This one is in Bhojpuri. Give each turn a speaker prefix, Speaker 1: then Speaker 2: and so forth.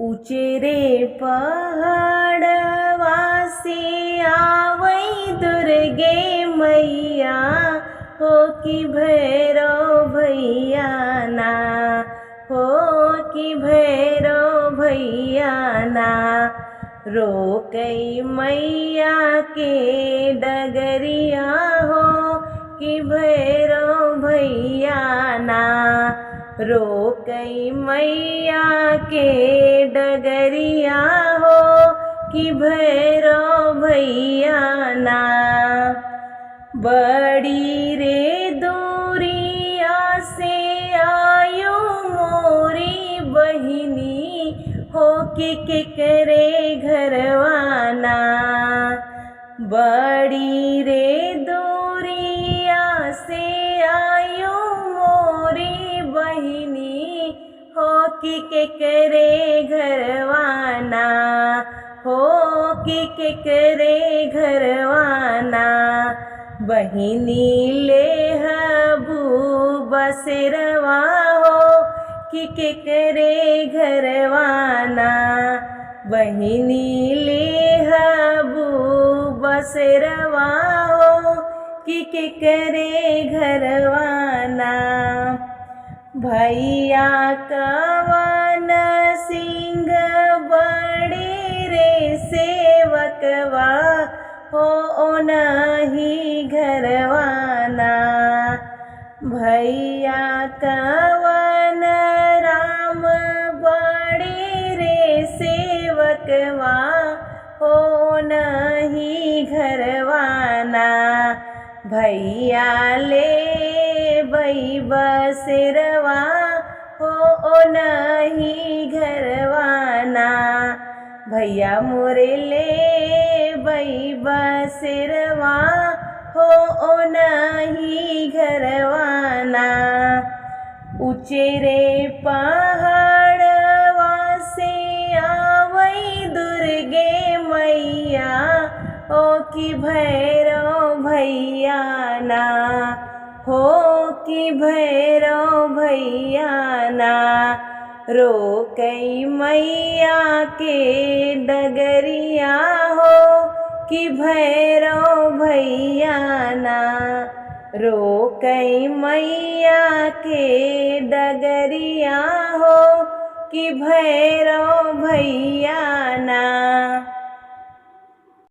Speaker 1: उचेरे पहाड़वा से आवै दुर्गे मैया हो कि भैरव भैया ना हो कि भैरव भैया ना रोकई मैया के डगरिया हो कि भैरव भैया ना रोकई मैया के डगरिया हो कि भैरव भैया ना बड़ी रे दूरिया से आयो मोरी बहिनी हो कि केकरे घरवाना बड़ी रे दूरिया से आयो मोरी बहिनी हो कि केकरे घरवाना हो कि केकरे घरवाना बहिनी ले हबू बसेरवा हो कि केकरे घरवाना बहिनी ले हबू बसेरवा हो कि केकरे घरवाना भैया कवन सिंह बड़े रे सेवकवा हो नहीं घरवाना भैया कवन राम बड़े रे सेवकवा हो नहीं घरवाना भैया ले बई बसेरवा हो नहीं घरवाना भैया मोरे ले बई बसेरवा हो नहीं घरवाना उचेरे पहाड़वा से आवै दुर्गे मैया हो कि भैरव भैया ना हो कि भैरव भैया ना रोकई मैया के डगरिया हो कि भैरव भैया ना रोकई मैया के डगरिया हो कि भैरव भैया ना।